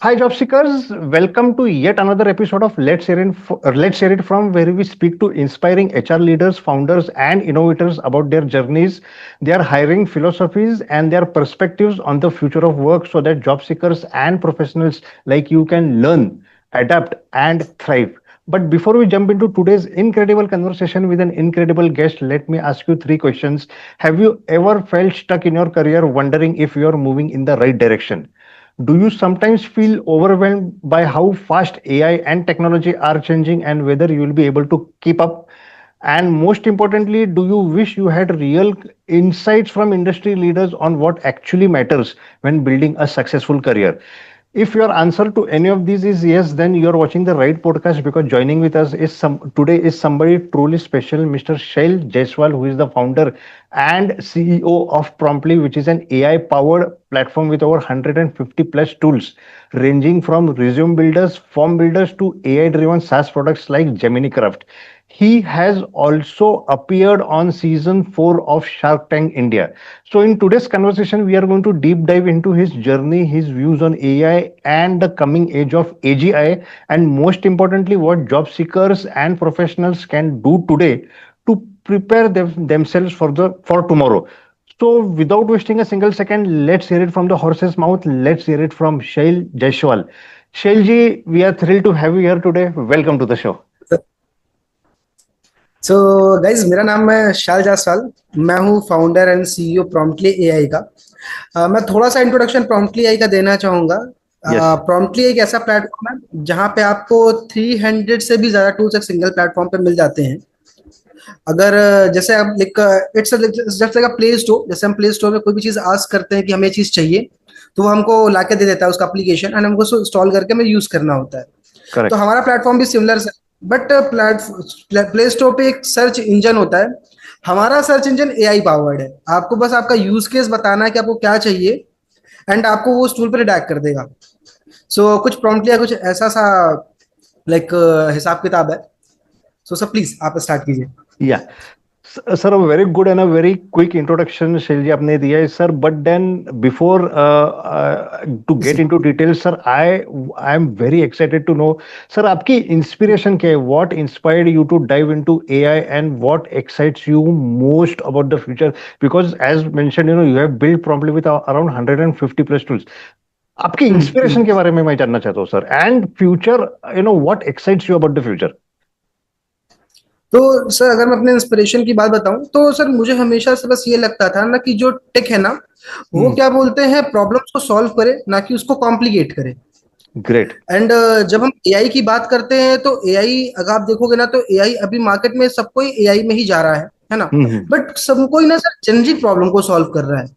Hi, job seekers. Welcome to yet another episode of Let's Share It From, where we speak to inspiring HR leaders, founders, and innovators about their journeys, their hiring philosophies, and their perspectives on the future of work, so that job seekers and professionals like you can learn, adapt, and thrive. But before we jump into today's incredible conversation with an incredible guest, let me ask you three questions. Have you ever felt stuck in your career, wondering if you are moving in the right direction? Do you sometimes feel overwhelmed by how fast AI and technology are changing and whether you will be able to keep up? And most importantly, do you wish you had real insights from industry leaders on what actually matters when building a successful career? If your answer to any of these is yes, then you're watching the right podcast, because joining with us is some today is somebody truly special, Mr. Shail Jaiswal, who is the founder and CEO of Promptly, which is an AI powered platform with over 150 plus tools, ranging from resume builders, form builders to AI driven SaaS products like Gemini Craft. He has also appeared on season 4 of Shark Tank India. So, in today's conversation, we are going to deep dive into his journey, his views on AI, and the coming age of AGI, and most importantly, what job seekers and professionals can do today to prepare themselves for tomorrow. So, without wasting a single second, let's hear it from the horse's mouth. Let's hear it from Shail Jaiswal. Shailji, we are thrilled to have you here today. Welcome to the show. So guys मेरा नाम है शाल जासवाल। मैं हूँ founder and CEO promptly AI का। मैं थोड़ा सा introduction promptly AI का देना चाहूंगा। Yes. प्रॉम्प्टली एक ऐसा प्लेटफॉर्म है जहाँ पे आपको 300 से भी ज्यादा टूल्स एक सिंगल प्लेटफॉर्म पे मिल जाते हैं। अगर जैसे आप like it's just like a play store. जैसे हम प्ले स्टोर में कोई भी चीज आस्क करते हैं कि हमें ये चीज चाहिए, तो वो हमको लाके दे देता है उसका एप्लीकेशन, एंड हमको उसको इंस्टॉल करके हमें यूज करना होता है। तो Correct. हमारा प्लेटफॉर्म भी सिमिलर है, बट प्ले स्टोर पे एक सर्च इंजन होता है। हमारा सर्च इंजन एआई पावर्ड है। आपको बस आपका यूज केस बताना है कि आपको क्या चाहिए, एंड आपको वो उस टूल पर रिडाक्ट कर देगा। कुछ प्रॉम्प्टली या कुछ ऐसा सा लाइक हिसाब किताब है। सर प्लीज आप स्टार्ट कीजिए। Yeah. Sir, a very good and a very quick introduction, Shailji, आपने दिया है, sir. But then, before to get ji. into details, sir, I am very excited to know, sir, आपकी inspiration क्या है? What inspired you to dive into AI and what excites you most about the future? Because as mentioned, you have built promptly with around 150 plus tools. आपकी हम्म। Inspiration के बारे में मैं जानना चाहता हूँ, sir, and future, what excites you about the future? तो sir अगर मैं अपने इंस्पिरेशन की बात बताऊं तो सर मुझे हमेशा से बस ये लगता था ना कि जो टेक है ना, वो हम्म. क्या बोलते हैं, प्रॉब्लम्स को सॉल्व करे, ना कि उसको कॉम्प्लिकेट करे। ग्रेट. एंड जब हम एआई की बात करते हैं तो एआई अगर आप देखोगे ना तो एआई अभी मार्केट में सब कोई एआई में ही जा रहा है ना। हम्म. बट सब कोई ना सर जनरिक प्रॉब्लम को सॉल्व कर रहा है,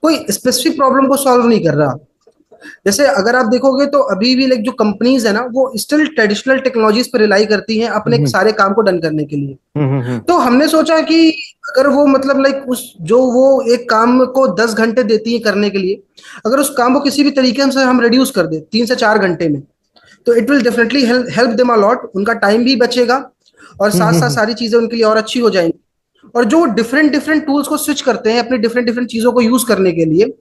कोई स्पेसिफिक प्रॉब्लम को सॉल्व नहीं कर रहा। जैसे अगर आप देखोगे तो अभी भी लाइक जो कंपनीज है ना, वो स्टिल ट्रेडिशनल टेक्नोलॉजीज पर रिलाई करती हैं अपने हम्म. सारे काम को डन करने के लिए। हम्म. तो हमने सोचा कि अगर वो मतलब लाइक उस जो वो एक काम को 10 घंटे देती है करने के लिए, अगर उस काम को किसी भी तरीके से हम रिड्यूस कर दे 3 से 4 घंटे में, तो it will definitely help them allot. उनका टाइम भी बचेगा और साथ साथ हम्म. सारी चीजें उनके लिए और अच्छी हो जाएंगी। और जो डिफरेंट डिफरेंट टूल्स को स्विच करते हैं अपनी डिफरेंट डिफरेंट चीजों को यूज करने के लिए,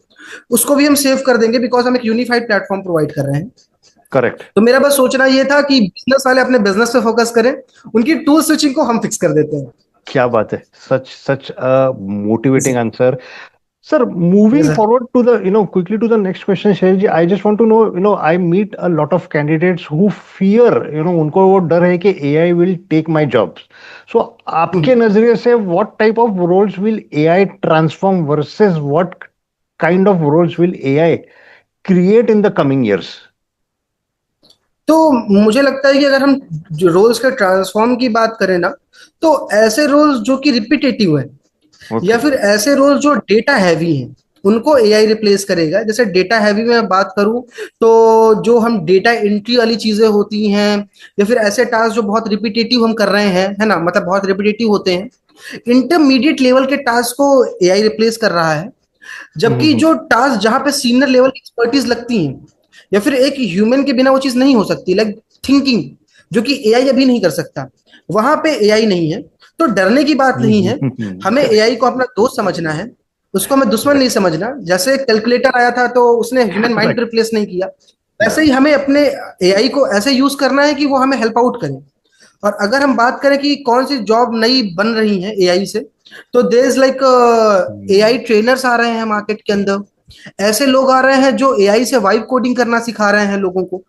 उसको भी हम सेव कर देंगे, बिकॉज हम एक यूनिफाइड प्लेटफॉर्म प्रोवाइड कर रहे हैं। करेक्ट. तो मेरा बस सोचना ये था कि बिजनेस वाले अपने बिजनेस पे फोकस करें, उनकी टूल स्विचिंग को हम फिक्स कर देते हैं। क्या बात है, सच सच मोटिवेटिंग जी। Answer. Sir, yes moving sir. forward to the, quickly to the next question, Shailji, I just want to know, I meet a lot of candidates who fear, उनको वो डर है कि AI will take my jobs. So, आपके नजरिए से what type of roles will AI transform versus what kind of roles will AI create in the coming years? तो मुझे लगता है कि अगर हम जो रोल्स के ट्रांसफॉर्म की बात करें ना, तो ऐसे रोल्स जो कि रिपीटेटिव है, या Okay. फिर ऐसे रोल्स जो डेटा हैवी हैं, उनको एआई रिप्लेस करेगा। जैसे डेटा हैवी में मैं बात करूं, तो जो हम डेटा एंट्री वाली चीजें होती हैं, या फिर ऐसे टास्क जो बहुत रिपीटेटिव हम कर रहे हैं, है ना, मतलब बहुत रिपीटेटिव होते हैं, इंटरमीडिएट लेवल के टास्क को एआई रिप्लेस कर रहा है। जबकि Mm-hmm. जो टास्क जहां पे सीनियर लेवल की एक्सपर्टीज लगती हैं, या फिर एक ह्यूमन के बिना वो चीज नहीं हो सकती, लाइक थिंकिंग, जो कि एआई अभी नहीं कर सकता, वहां पे एआई नहीं है। तो डरने की बात नहीं है, हमें Correct. एआई को अपना दोस्त समझना है। उसको हमें दुश्मन नहीं समझना। जैसे कैलकुलेटर आया था तो उसने ह्यूमन माइंड Right. रिप्लेस नहीं किया, Yeah. वैसे ही हमें अपने एआई को ऐसे यूज करना है कि वो हमें हेल्प आउट करे। और अगर हम बात करें कि कौन सी जॉब नई बन रही है एआई से, तो there is like AI Hmm. Trainers आ रहे हैं मार्केट के अंदर। ऐसे लोग आ रहे हैं जो एआई से वाइब कोडिंग करना सिखा रहे हैं लोगों को।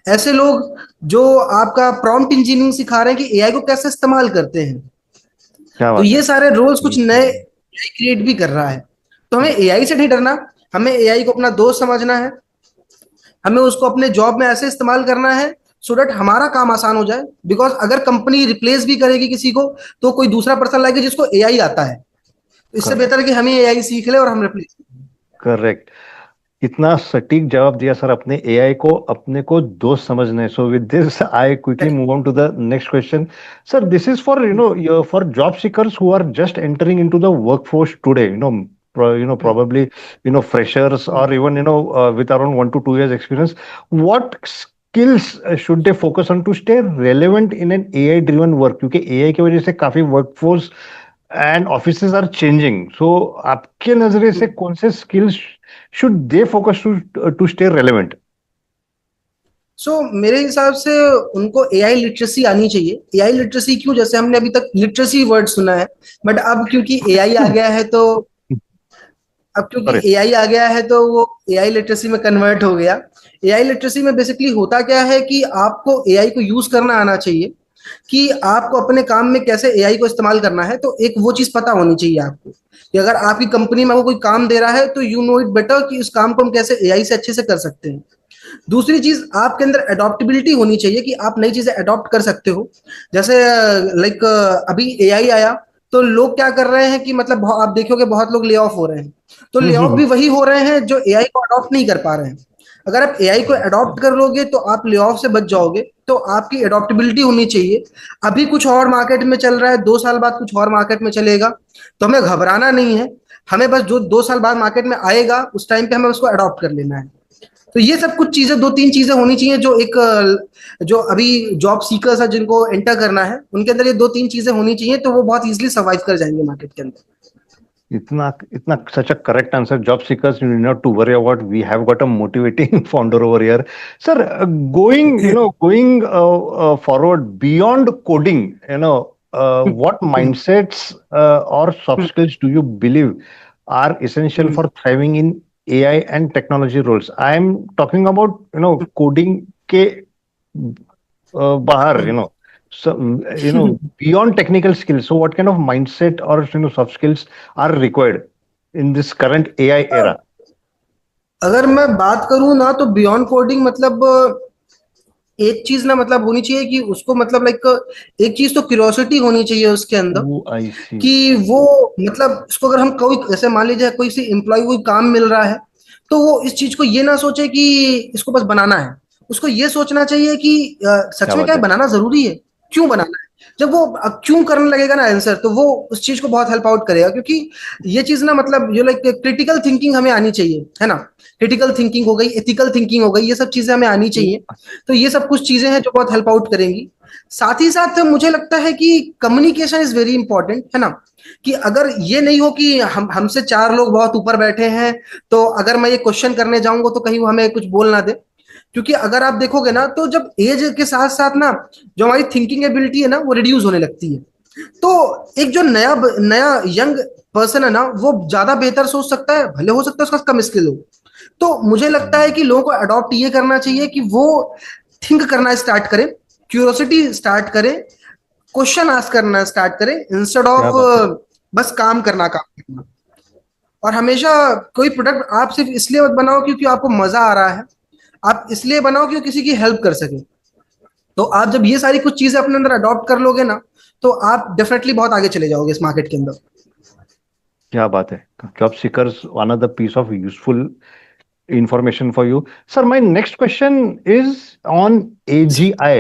ऐसे लोग जो आपका प्रॉम्प्ट इंजीनियरिंग सिखा रहे हैं कि एआई को कैसे इस्तेमाल करते हैं। क्या तो बात है। ये सारे रोल्स कुछ नए हम्म। एआई क्रिएट भी कर रहा है। तो हमें एआई से नहीं डरना, हमें एआई को अपना दोस्त समझना है। हमें उसको अपने जॉब में ऐसे इस्तेमाल करना है सो दैट हमारा काम आसान हो जाए। बिकॉज अगर कंपनी रिप्लेस भी करेगी किसी को, तो कोई दूसरा पर्सन लाएगी जिसको एआई आता है। तो इससे बेहतर है करेक्ट। कि हम ही एआई सीख ले और हम रिप्लेस। करेक्ट। इतना सटीक जवाब दिया सर अपने एआई को अपने को दोस्त समझने। So with this I quickly move on to the next question. Sir this is for for job seekers who are just entering into the workforce today, probably freshers or even with around 1 to 2 years experience. What skills should they focus on to stay relevant in an AI driven work? क्योंकि AI की वजह से काफी workforce and offices are changing. So आपके नजरिए से कौन से skills should they focus to stay relevant? मेरे हिसाब से उनको एआई लिटरेसी आनी चाहिए। एआई लिटरेसी क्यों, जैसे हमने अभी तक लिटरेसी वर्ड सुना है, बट अब क्योंकि एआई आ गया है तो करेक्ट। वो एआई लिटरेसी में कन्वर्ट हो गया। एआई लिटरेसी में बेसिकली होता क्या है कि आपको एआई को यूज करना आना चाहिए, कि आपको अपने काम में कैसे एआई को इस्तेमाल करना है। तो एक वो चीज पता होनी चाहिए आपको कि अगर आपकी कंपनी में वो कोई काम दे रहा है तो यू नो इट बेटर कि उस काम को हम कैसे एआई से अच्छे से कर सकते हैं। दूसरी चीज, आपके अंदर अडॉप्टेबिलिटी होनी चाहिए कि आप नई चीजें अडॉप्ट कर सकते हो। जैसे लाइक अभी एआई आया तो लोग क्या कर रहे हैं कि मतलब आप देखोगे बहुत लोग ले ऑफ हो रहे हैं। तो ले ऑफ भी वही हो रहे हैं जो एआई को अडॉप्ट नहीं कर पा रहे हैं। अगर आप एआई को अडॉप्ट कर लोगे तो आप ले ऑफ से बच जाओगे। तो आपकी अडॉप्टेबिलिटी होनी चाहिए। अभी कुछ और मार्केट में चल रहा है, 2 साल बाद कुछ और मार्केट में चलेगा। तो हमें घबराना नहीं है, हमें बस जो 2 साल बाद मार्केट में आएगा उस टाइम पे हमें उसको अडॉप्ट कर लेना है। तो ये सब कुछ चीजें, 2-3 चीजें होनी चाहिए जो एक जो अभी जॉब सीकर्स है जिनको एंटर करना है, उनके अंदर ये 2-3 चीजें होनी चाहिए, तो वो बहुत इजीली सर्वाइव कर जाएंगे मार्केट के अंदर। इतना इतना such a correct answer. Job seekers, you need not to worry about. We have got a motivating founder over here, sir. Going forward beyond coding, what mindsets or soft skills do you believe are essential for thriving in AI and technology roles? I am talking about coding के bahar, so beyond technical skills. So what kind of mindset or soft skills are required in this current AI era? अगर मैं बात करूं ना, तो beyond coding मतलब एक चीज ना मतलब होनी चाहिए कि उसको मतलब लाइक एक चीज तो क्यूरियोसिटी होनी चाहिए उसके अंदर, Oh, I see. कि वो मतलब इसको अगर हम कोई जैसे मान लीजिए कोई सी एम्प्लॉय कोई काम मिल रहा है, तो वो इस चीज को ये ना सोचे कि इसको बस बनाना है। उसको ये सोचना चाहिए कि सच क्या में क्या बात है। बनाना जरूरी है, क्यों बनाना है। जब वो क्यों करने लगेगा ना आंसर, तो वो उस चीज को बहुत हेल्प आउट करेगा। क्योंकि ये चीज ना मतलब ये लाइक क्रिटिकल थिंकिंग हमें आनी चाहिए, है ना। क्रिटिकल थिंकिंग हो गई, एथिकल थिंकिंग हो गई, ये सब चीजें हमें आनी Oh, चाहिए। तो ये सब कुछ चीजें हैं जो बहुत हेल्प आउट करेंगी। साथ ही साथ मुझे लगता है कि कम्युनिकेशन इज वेरी इंपॉर्टेंट, है ना। कि अगर ये नहीं हो कि हम हमसे 4 लोग बहुत ऊपर बैठे हैं, तो अगर मैं ये क्वेश्चन करने जाऊंगा तो कहीं वो हमें कुछ बोल ना दे। क्योंकि अगर आप देखोगे ना, तो जब एज के साथ साथ ना जो हमारी थिंकिंग एबिलिटी है ना वो रिड्यूस होने लगती है। तो एक जो नया नया यंग पर्सन है ना, वो ज्यादा बेहतर सोच सकता है, भले हो सकता है उसका कम स्किल हो। तो मुझे लगता है कि लोगों को अडॉप्ट ये करना चाहिए कि वो थिंक करना स्टार्ट करें, क्यूरियोसिटी स्टार्ट करें, क्वेश्चन आस्क करना स्टार्ट करें, इंस्टेड क्या ऑफ बात है। बस काम करना। और हमेशा कोई प्रोडक्ट आप सिर्फ इसलिए मत बनाओ क्योंकि आपको मजा आ रहा है, आप इसलिए बनाओ क्योंकि किसी की हेल्प कर सके। तो आप जब ये सारी कुछ चीजें अपने अंदर अडॉप्ट कर लोगे ना, तो आप डेफिनेटली बहुत आगे चले जाओगे इस मार्केट के अंदर। क्या बात है। Job seekers, another piece of useful information for you. Sir, my next question is on AGI,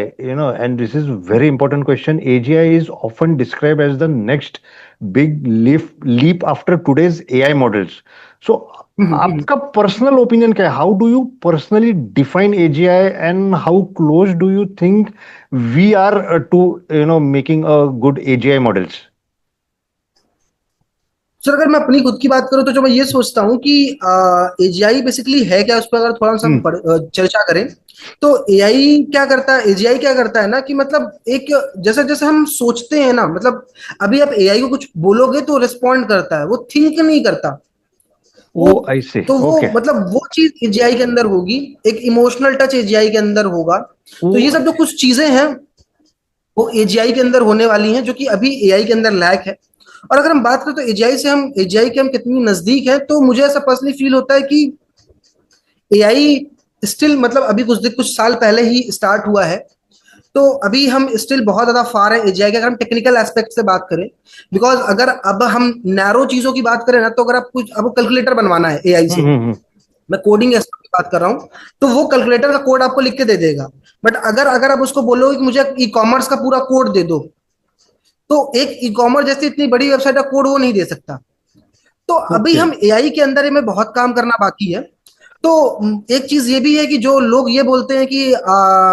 and this is very important question. AGI is often described as the next big leap after today's AI models. So, आपका personal opinion क्या है? How do you personally define AGI and how close do you think we are to making a good AGI models? Sir अगर मैं अपनी खुद की बात करूं तो जो मैं ये सोचता हूँ कि एजीआई बेसिकली है क्या, उस पर अगर थोड़ा सा हम हम्म चर्चा करें तो एआई क्या करता है, एजीआई क्या करता है ना कि मतलब एक जैसे जैसे हम सोचते हैं ना, मतलब अभी आप एआई को कुछ बोलोगे तो रिस्पॉन्ड करता है, वो थिंक नहीं करता। ओ वो आई सी तो वो ओके मतलब वो चीज एजीआई के अंदर होगी, एक इमोशनल टच एजीआई के अंदर होगा। ओ तो ये सब आई जो सी कुछ चीजें हैं वो एजीआई के अंदर होने वाली हैं, जो कि अभी एआई के अंदर लैक है। और अगर हम बात करें तो एजीआई के हम कितनी नजदीक हैं, तो मुझे ऐसा पर्सनली फील होता है कि एआई स्टिल मतलब अभी कुछ साल पहले ही स्टार्ट हुआ है। तो अभी हम स्टिल बहुत ज्यादा फार है एजीआई के, अगर हम टेक्निकल एस्पेक्ट से बात करें। बिकॉज अगर अब हम नैरो चीजों की बात करें ना, तो अगर आप कुछ आपको कैलकुलेटर बनवाना है एआई से, हम्म। मैं कोडिंग एस्पेक्ट की बात कर रहा हूँ, तो वो कैलकुलेटर का कोड आपको लिख के दे देगा। बट अगर अगर आप उसको बोलोगे कि मुझे ई कॉमर्स का पूरा कोड दे दो, तो एक ई कॉमर्स जैसी इतनी बड़ी वेबसाइट का कोड वो नहीं दे सकता। तो अभी ओके हम एआई के अंदर में बहुत काम करना बाकी है। तो एक चीज ये भी है कि जो लोग ये बोलते हैं कि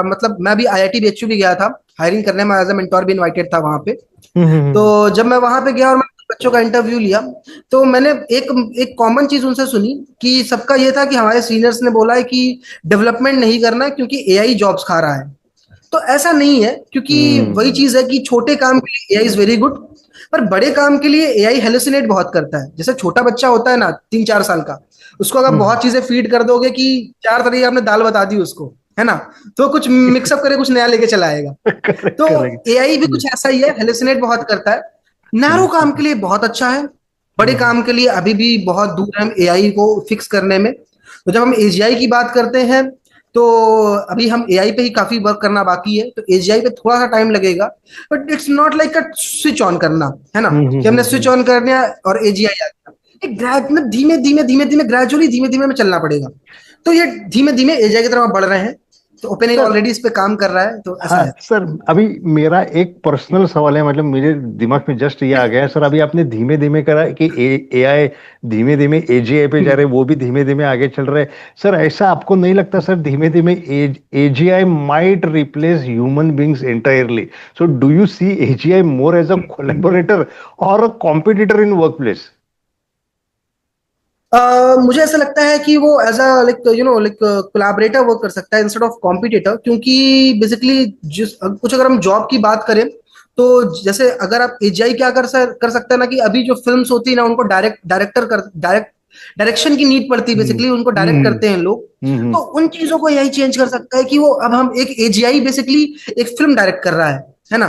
मतलब मैं भी आईआईटी बीएचयू भी गया था हायरिंग करने में, एज ए मेंटोर भी इनवाइटेड था वहां पे। तो हम्म। जब मैं वहां पे गया और मैंने बच्चों का इंटरव्यू लिया, तो मैंने एक एक कॉमन चीज उनसे सुनी कि सबका ये था कि हमारे सीनियर्स ने बोला है कि डेवलपमेंट नहीं करना है क्योंकि एआई जॉब्स खा रहा है। तो ऐसा नहीं है, क्योंकि वही हम्म चीज है कि छोटे काम के लिए एआई इज वेरी गुड, पर बड़े काम के लिए एआई हेलुसिनेट बहुत करता है। जैसे छोटा बच्चा होता है ना 3-4 साल का, उसको अगर हम्म बहुत चीजें फीड कर दोगे कि 4 तरीके आपने दाल बता दी उसको, है ना, तो कुछ मिक्सअप करे कुछ नया लेके चला आएगा। करेक्ट तो करेक्ट एआई भी कुछ ऐसा ही है, हेलुसिनेट बहुत करता है। नैरो काम के लिए बहुत अच्छा है, बड़े हम्म काम के लिए अभी भी बहुत दूर है हम एआई को फिक्स करने में। तो जब हम एजीआई की बात करते हैं, तो अभी हम एआई पे ही काफी वर्क करना बाकी है, तो एजीआई पे थोड़ा सा टाइम लगेगा। But it's not like a switch on करना, है ना, कि हमने स्विच हम्म। ऑन कर दिया और एजीआई आ गया। एक मतलब धीमे धीमे धीमे धीमे ग्रेजुअली धीमे धीमे में चलना पड़ेगा। तो ये धीमे धीमे एजीआई की तरफ बढ़ रहे हैं। तो ओपन सर ऑलरेडी इस पे काम कर रहा है, तो ऐसा हाँ है। सर, अभी मेरा एक पर्सनल सवाल है, मतलब मेरे दिमाग में जस्ट ये आ गया है सर। अभी आपने धीमे धीमे करा कि एआई धीमे धीमे एजीआई पे जा रहे हैं, वो भी धीमे धीमे आगे चल रहे हैं। सर ऐसा आपको नहीं लगता सर धीमे धीमे AGI might replace human beings entirely? So do you see AGI more as a collaborator और a competitor in work place? मुझे ऐसा लगता है कि वो as a like like collaborator work कर सकता है इंस्टेड ऑफ कॉम्पिटिटर, क्योंकि बेसिकली जिस कुछ अगर हम जॉब की बात करें, तो जैसे अगर आप एजीआई क्या कर सकता है ना, कि अभी जो फिल्म्स होती है ना, उनको डायरेक्शन की नीड पड़ती है, हम्म बेसिकली उनको डायरेक्ट हम्म करते हैं लोग। हम्म तो उन चीजों को यही चेंज कर सकता है कि वो अब हम एक एजीआई बेसिकली एक फिल्म डायरेक्ट कर रहा है ना।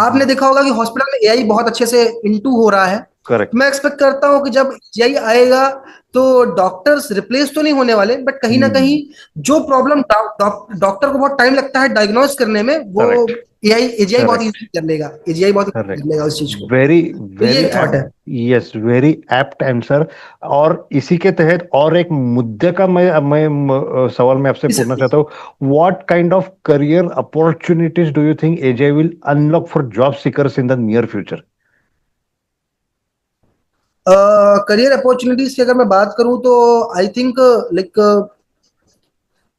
आपने देखा होगा कि हॉस्पिटल में एआई बहुत अच्छे से इंटू हो रहा है। तो करेक्ट। मैं एक्सपेक्ट करता हूँ कि जब एआई आएगा, तो डॉक्टर्स रिप्लेस तो नहीं होने वाले, बट कहीं ना कहीं जो प्रॉब्लम डॉक्टर को बहुत टाइम लगता है डायग्नोज करने में, वो करेक्ट एआई एजीआई बहुत करेक्ट इजी कर लेगा, एजीआई बहुत easy करेक्ट। कर लेगा उस चीज को। वेरी तो ये वेरी एक थॉट एप्ट। है। Yes, very apt answer. और इसी के तहत और एक मुद्दे का सवाल मैं आपसे इस पूछना चाहता हूँ। What kind of career opportunities do you think AJ will unlock for job seekers in the near future? Career opportunities की अगर मैं बात करूं, तो I think like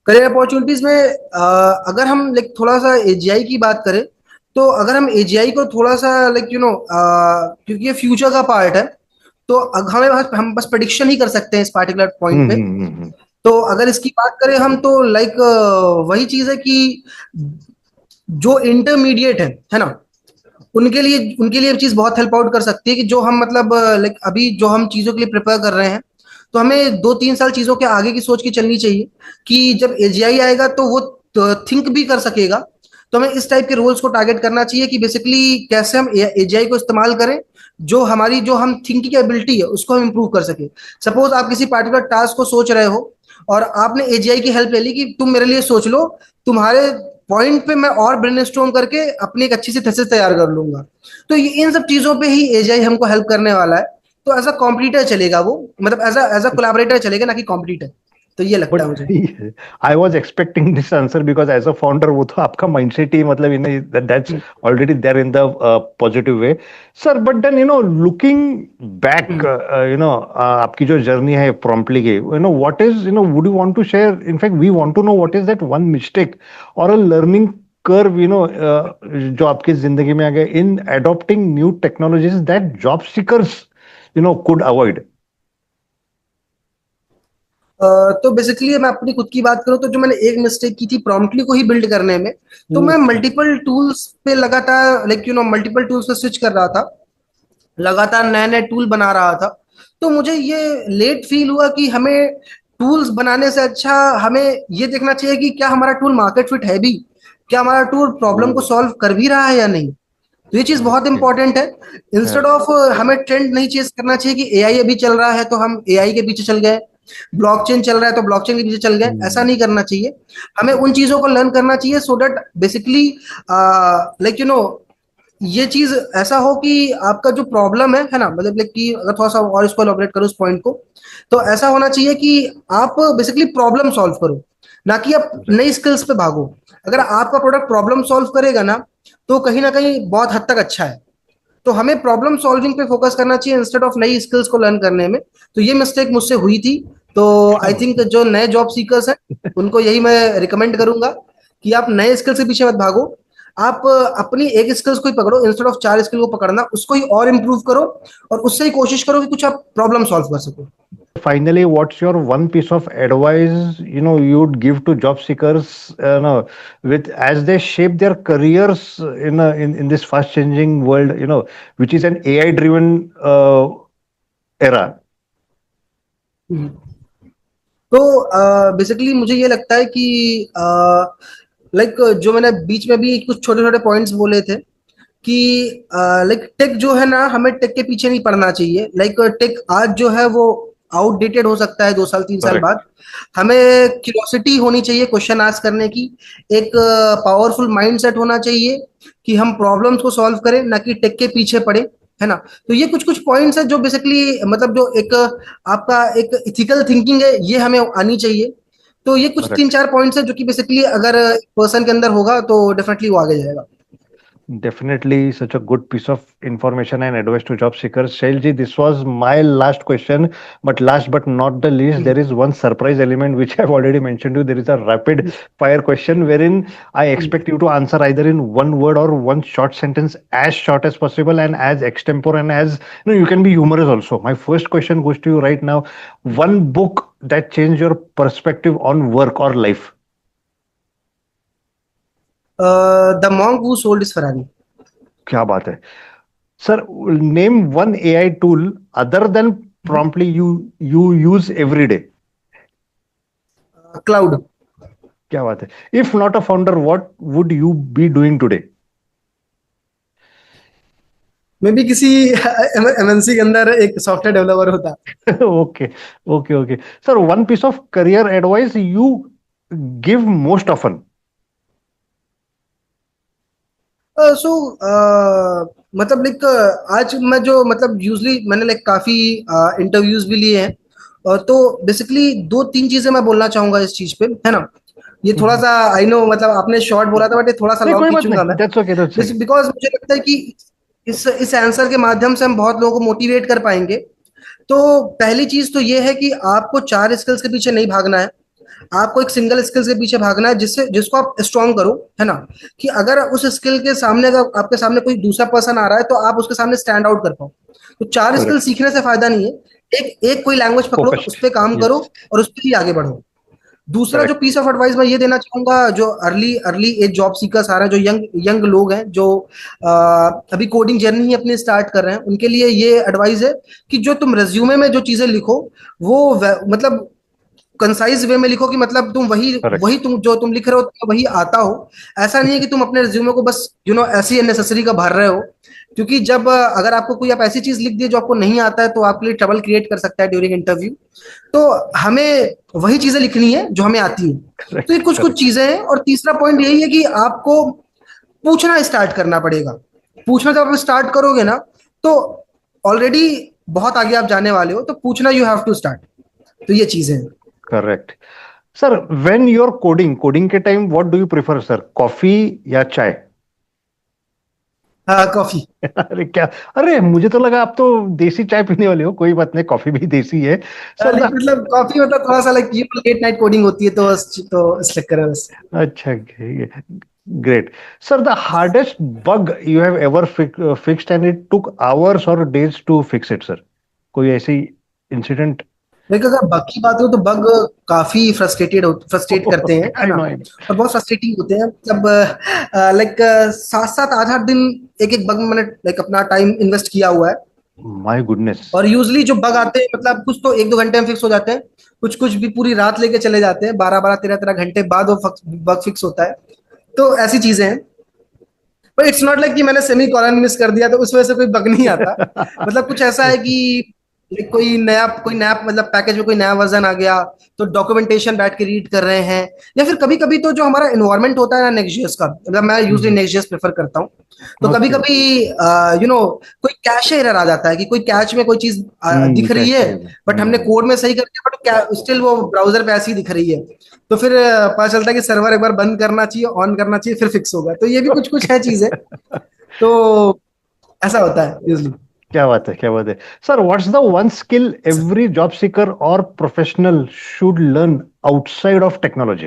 career opportunities में अगर हम लाइक थोड़ा सा एजीआई की बात करें, तो अगर हम एजीआई को थोड़ा सा लाइक क्योंकि ये फ्यूचर का पार्ट है, तो हम बस प्रेडिक्शन ही कर सकते हैं इस पार्टिकुलर पॉइंट पे। हम्म। तो अगर इसकी बात करें हम, तो लाइक वही चीज है कि जो इंटरमीडिएट है ना, उनके लिए चीज बहुत हेल्प आउट कर सकती है, कि जो हम मतलब लाइक अभी जो हम चीजों के लिए प्रिपेयर कर रहे हैं, तो हमें 2-3 साल चीजों के आगे की सोच के चलनी चाहिए, कि जब एजीआई आएगा तो वो थिंक भी कर सकेगा। तो हमें इस टाइप के रोल्स को टारगेट करना चाहिए कि बेसिकली कैसे हम एजीआई को इस्तेमाल करें, जो हम थिंकिंग एबिलिटी है उसको हम इंप्रूव कर सके। सपोज आप किसी पार्टिकुलर टास्क को सोच रहे हो, और आपने एजीआई की हेल्प ले ली कि तुम मेरे लिए सोच लो, तुम्हारे पॉइंट पे मैं और ब्रेनस्टॉर्म करके अपनी एक अच्छी सी थीसिस तैयार कर लूंगा। तो ये इन सब चीजों पे ही एजीआई हमको हेल्प करने वाला है। तो एज अ कॉम्पिटिटर चलेगा वो, मतलब एज अ कोलैबोरेटर चलेगा, ना कि कॉम्पिटिटर। तो ये लगता बट है मुझे। I was expecting this answer because as a founder वो तो आपका माइंडसेट ही मतलब in that's hmm, already there in the positive way. Sir but then looking back, hmm. आपकी जो जर्नी है प्रॉम्प्टली की, what is would you want to share? In fact we want to know what is that one mistake और a learning curve जो आपकी जिंदगी में आ गया in adopting new technologies that job seekers could avoid? तो बेसिकली मैं अपनी खुद की बात करूं तो जो मैंने एक मिस्टेक की थी प्रॉम्प्टली को ही बिल्ड करने में, तो मैं Okay. मल्टीपल टूल्स पे लगातार मल्टीपल टूल्स पे स्विच कर रहा था, लगातार नए नए टूल बना रहा था। तो मुझे ये लेट फील हुआ कि हमें टूल्स बनाने से अच्छा हमें ये देखना चाहिए कि क्या हमारा टूल मार्केट फिट है भी, क्या हमारा टूल प्रॉब्लम को Oh, सॉल्व कर भी रहा है या नहीं। तो ये चीज बहुत okay. इंपॉर्टेंट है। Instead Correct. ऑफ हमें ट्रेंड नहीं चेस करना चाहिए कि एआई अभी चल रहा है तो हम एआई के पीछे चल गए, ब्लॉकचेन चल रहा है तो ब्लॉकचेन के पीछे चल गए, ऐसा Hmm. नहीं करना चाहिए। हमें उन चीजों को लर्न करना चाहिए सो दैट बेसिकली लाइक ये चीज ऐसा हो कि आपका जो प्रॉब्लम है ना, मतलब लाइक कि अगर थोड़ा सा और इसको एलॉबरेट करूं इस पॉइंट को, तो ऐसा होना चाहिए कि आप बेसिकली प्रॉब्लम सॉल्व करो, ना कि आप Correct. नई स्किल्स पे भागो। अगर आपका प्रोडक्ट प्रॉब्लम सॉल्व करेगा ना कहीं बहुत हद तक अच्छा है। तो हमें प्रॉब्लम सॉल्विंग पे फोकस करना चाहिए इंस्टेड ऑफ नई स्किल्स को लर्न करने में। तो ये मिस्टेक मुझसे हुई थी। तो क्या आई बात थिंक जो नए जॉब सीकर्स हैं उनको यही मैं रिकमेंड करूंगा कि आप नए स्किल के पीछे मत भागो, आप अपनी एक स्किल्स को ही पकड़ो इंस्टेड ऑफ चार स्किल को पकड़ना, उसको ही और इम्प्रूव करो और उससे ही कोशिश करो कि कुछ आप प्रॉब्लम सॉल्व कर सको। Finally, what's your one piece of advice, you'd give to job seekers, with as they shape their careers in this fast changing world, which is an AI driven era? हम्म। तो basically मुझे ये लगता है कि like जो मैंने बीच में भी कुछ छोटे छोटे पॉइंट्स बोले थे कि लाइक टेक जो है ना, हमें टेक के पीछे नहीं पड़ना चाहिए। लाइक टेक आज जो है वो आउटडेटेड हो सकता है 2 साल 3 साल Correct. बाद। हमें क्यूरियोसिटी होनी चाहिए क्वेश्चन आस्क करने की, एक पावरफुल माइंडसेट होना चाहिए कि हम प्रॉब्लम्स को सॉल्व करें ना कि टेक के पीछे पड़े, है ना। तो ये कुछ कुछ पॉइंट्स है जो बेसिकली मतलब जो एक आपका एक इथिकल थिंकिंग है ये हमें आनी चाहिए। तो ये कुछ तीन Correct. चार पॉइंट्स है जो कि बेसिकली अगर पर्सन के अंदर होगा तो डेफिनेटली वो आगे जाएगा। Definitely such a good piece of information and advice to job seekers. Shailji, this was my last question, but last but not the least, there is one surprise element which I've already mentioned to you. There is a rapid fire question wherein I expect you to answer either in one word or one short sentence, as short as possible and as extempore, and as you can be humorous also. My first question goes to you right now. One book that changed your perspective on work or life. The monk who sold his Ferrari. क्या बात है. Sir, name one AI tool other than promptly you use every day. Cloud. क्या बात है. If not a founder, what would you be doing today? मैं भी किसी MNC के अंदर एक सॉफ्टवेयर डेवलपर होता। Okay, okay, okay. Sir, one piece of career advice you give most often. सो मतलब लाइक आज मैं जो मतलब यूजली मैंने लाइक काफी इंटरव्यूज भी लिए हैं, तो बेसिकली दो तीन चीजें मैं बोलना चाहूंगा इस चीज पे, है ना। ये थोड़ा हम्म. सा आई नो मतलब आपने शॉर्ट बोला था बट ये थोड़ा सा नहीं, लॉन्ग कोई बात खींचूंगा नहीं. मैं। That's okay, that's okay. Because मुझे लगता है कि इस आंसर के माध्यम से हम बहुत लोगों को मोटिवेट कर पाएंगे। तो पहली चीज तो ये है कि आपको चार स्किल्स के पीछे नहीं भागना है, आपको एक सिंगल स्किल्स के पीछे भागना है जिससे जिसको आप स्ट्रॉन्ग करो, है ना। कि अगर उस स्किल के सामने अगर आपके सामने कोई दूसरा पर्सन आ रहा है तो आप उसके सामने स्टैंड आउट कर पाओ। तो चार स्किल Correct. सीखने से फायदा नहीं है, एक एक कोई लैंग्वेज पकड़ो, Focus. उस पर काम करो Yes. और उस पर ही आगे बढ़ो। दूसरा जो Correct. पीस ऑफ एडवाइस मैं ये देना चाहूंगा, जो early early age job seekers आ रहे हैं, जो यंग यंग लोग हैं जो अभी कोडिंग जर्नी ही अपनी स्टार्ट कर रहे हैं, उनके लिए ये एडवाइस है कि जो तुम रेज्यूमे में जो चीजें लिखो वो मतलब कंसाइज वे में लिखो, कि मतलब तुम वही Correct. वही तुम जो तुम लिख रहे हो तुम्हें वही आता हो। ऐसा नहीं है कि तुम अपने रिज्यूमे को बस ऐसी अननेसेसरी का भर रहे हो। क्योंकि जब अगर आपको कोई आप ऐसी चीज लिख दिए जो आपको नहीं आता है तो आपके लिए ट्रबल क्रिएट कर सकता है ड्यूरिंग इंटरव्यू। तो हमें वही चीजें लिखनी है जो हमें आती है। तो ये Correct. कुछ कुछ Correct. चीजें हैं। और तीसरा पॉइंट यही है कि आपको पूछना स्टार्ट करना पड़ेगा। पूछना जब आप स्टार्ट करोगे ना, तो ऑलरेडी बहुत आगे आप जाने वाले हो, तो पूछना यू हैव टू स्टार्ट। तो ये चीजें हैं। Correct. Sir, when you're coding के time, what do you prefer, sir? Coffee या चाय? हाँ, कॉफी। अरे क्या. अरे मुझे तो लगा आप तो देसी चाय पीने वाले हो. कोई बात नहीं, कॉफी भी देसी है. सर नहीं द मतलब कॉफी मतलब थोड़ा सा लाइक लेट नाइट कोडिंग होती है तो इस चक्कर है बस। अच्छा. Great. Sir, the hardest bug you have ever fixed and it took hours or days to fix it, sir. कोई ऐसी इंसिडेंट? देखिए, अगर बग की बात हो तो बग काफी फ्रस्ट्रेट करते हैं, है आई ना। नो। और बहुत फ्रस्ट्रेटिंग होते हैं, मतलब लाइक 7-8 दिन एक एक बग में मैंने लाइक अपना टाइम इन्वेस्ट किया हुआ है। My goodness. और यूजली जो बग आते हैं, मतलब कुछ तो 1-2 घंटे में फिक्स हो जाते हैं, कुछ कुछ भी पूरी रात लेके चले जाते हैं, 12-13 घंटे बाद वो बग फिक्स होता है। तो ऐसी चीजें हैं। पर इट्स नॉट लाइक कि मैंने सेमी कॉलन मिस कर दिया तो उस वजह से कोई बग नहीं आता। मतलब कुछ ऐसा है कि कोई नया मतलब पैकेज में कोई नया वर्जन आ गया, तो डॉक्यूमेंटेशन बैठ के रीड कर रहे हैं। या फिर कभी कभी तो जो हमारा इन्वायरमेंट होता है ना नेक्स्ट.जेएस का, मतलब मैं यूजली नेक्स्ट.जेएस प्रेफर करता हूँ। तो कभी ओके। कभी कोई कैश एरर आ जाता है कि कोई कैच में कोई चीज दिख रही है, कैसे? बट हमने कोड में सही कर दिया, बट स्टिल वो ब्राउजर पे ऐसी दिख रही है। तो फिर पता चलता है कि सर्वर एक बार बंद करना चाहिए, ऑन करना चाहिए, फिर फिक्स होगा। तो ये भी कुछ कुछ है चीजें। तो ऐसा होता है यूजली। क्या बात है, क्या बात है। Sir, what's the one skill every job seeker और professional should learn outside of technology?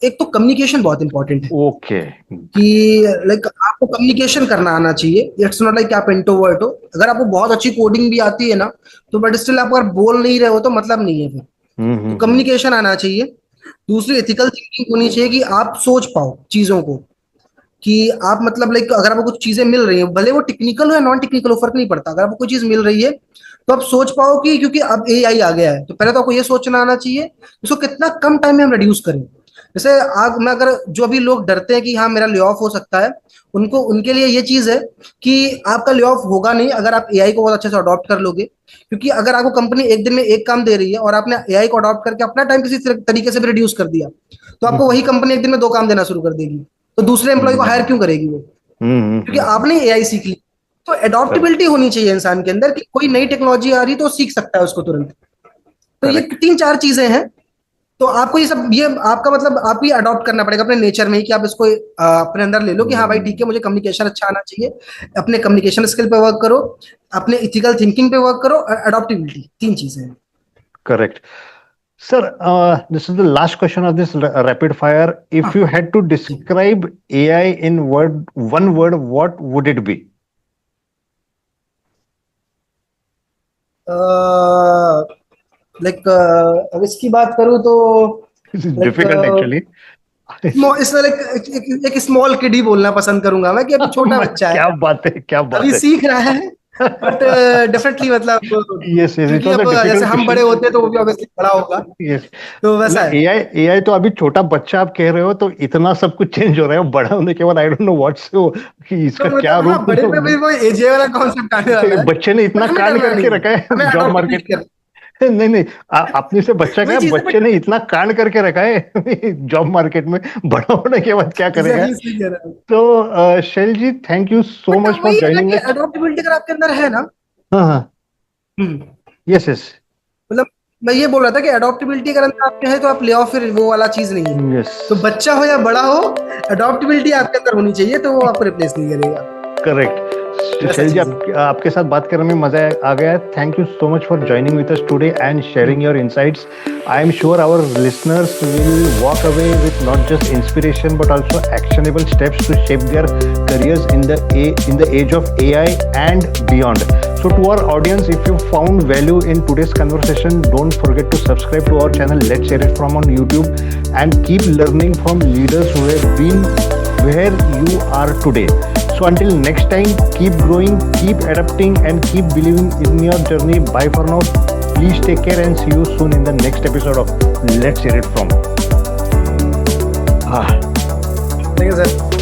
एक तो कम्युनिकेशन बहुत इंपॉर्टेंट है, ओके। कि लाइक आपको कम्युनिकेशन करना आना चाहिए। इट्स नॉट लाइक कि आप इंट्रोवर्ट हो। अगर आपको बहुत अच्छी कोडिंग भी आती है ना, तो बट स्टिल आप अगर बोल नहीं रहे हो तो मतलब नहीं है फिर। तो हम्म। कम्युनिकेशन आना चाहिए। दूसरी एथिकल थिंकिंग होनी चाहिए, कि आप सोच पाओ चीजों को, कि आप मतलब लाइक अगर आपको कुछ चीजें मिल रही हैं, भले वो टेक्निकल हो या नॉन टेक्निकल हो, फर्क नहीं पड़ता। अगर आपको कोई चीज मिल रही है तो आप सोच पाओ कि क्योंकि अब एआई आ गया है, तो पहले तो आपको ये सोचना आना चाहिए इसको कितना कम टाइम में हम रिड्यूस करें। जैसे आग में अगर जो भी लोग डरते हैं कि हाँ मेरा ले ऑफ हो सकता है, उनको उनके लिए ये चीज है कि आपका ले ऑफ होगा नहीं अगर आप एआई को बहुत अच्छे से अडॉप्ट कर लोगे। क्योंकि अगर आपको कंपनी एक दिन में एक काम दे रही है और आपने एआई को अडॉप्ट करके अपना टाइम किसी तरीके से भी रिड्यूस कर दिया, तो आपको वही कंपनी एक दिन में 2 काम देना शुरू कर देगी। तो दूसरे एम्प्लॉय को हायर क्यों करेगी वो? क्योंकि आपने एआई सीख ली। तो एडॉप्टेबिलिटी होनी चाहिए इंसान के अंदर, कि कोई नई टेक्नोलॉजी आ रही तो सीख सकता है उसको तुरंत। तो ये करेक्ट। 3-4 चीजें हैं। तो आपको ये आपका मतलब आपको ये अडॉप्ट करना पड़ेगा अपने नेचर में ही, कि आप इसको अपने अंदर ले लो कि हाँ भाई ठीक है, मुझे कम्युनिकेशन अच्छा आना चाहिए। अपने कम्युनिकेशन स्किल पे वर्क करो, अपने इथिकल थिंकिंग पे वर्क करो, और अडॉप्टेबिलिटी, 3 चीजें हैं। Correct. Sir, this is the last question of this rapid fire. If हाँ you had to जी। describe AI in one word, what would it be? Like अब इसकी बात करूँ तो This is like difficult actually. इसमें लाइक एक small kid ही बोलना पसंद करूंगा मैं, कि अभी छोटा बच्चा है, क्या बात है, क्या अभी बात है। सीख रहा है। बट डेफिनेटली मतलब, Yes, yes, it क्योंकि was a अब जैसे difficult हम बड़े question. होते हैं तो वो भी ऑब्वियसली बड़ा होगा। Yes. तो वैसा मतलब है। एआई तो अभी छोटा बच्चा आप कह रहे हो, तो इतना सब कुछ चेंज हो रहा है बड़ा होने के बाद। आई डोंट नो व्हाट्स कि तो इसका क्या मतलब हाँ, रूप। बड़े में भी वो एजे वाला कॉन्सेप्ट आने वाला है। बच्चे ने इतना बट हमें कांड डरना करके नहीं है, रखा है हमें जॉब अडॉप्टेबिलिटी मार्केट। करना नहीं नहीं, आपने से बच्चा है। वही कहा, चीज है, बच्चे बट ने इतना कांड करके रखा है जॉब मार्केट में, बड़ा होने के बाद क्या करेगा। एग्जैक्टली सही कह रहे हो। तो Shail ji, thank you so but much for वही है ना ज्वाइनिंग कि अस। अडॉप्टेबिलिटी अगर आपके अंदर है ना। हाँ हाँ। हम्म, यस यस। मतलब मैं ये बोल रहा था कि अडॉप्टेबिलिटी अगर अंदर आपके है तो आप ले ऑफ, फिर वो वाला चीज नहीं है। यस। तो बच्चा हो या बड़ा हो, अडॉप्टेबिलिटी आपके अंदर होनी चाहिए, तो वो आपको रिप्लेस नहीं करेगा। करेक्ट। वैसा शैल जी, चीज है। आपके साथ बात करने में मजा आ गया। Thank you so much for joining with us today and sharing your insights. I am sure our listeners will walk away with not just inspiration but also actionable steps to shape their careers in the age of AI and beyond. So to our audience, if you found value in today's conversation, don't forget to subscribe to our channel Let's Share It From on YouTube, and keep learning from leaders who have been where you are today. So until next time, keep growing, keep adapting, and keep believing in your journey. Bye for now. Please take care and see you soon in the next episode of Let's Hear It From. Thank you, sir.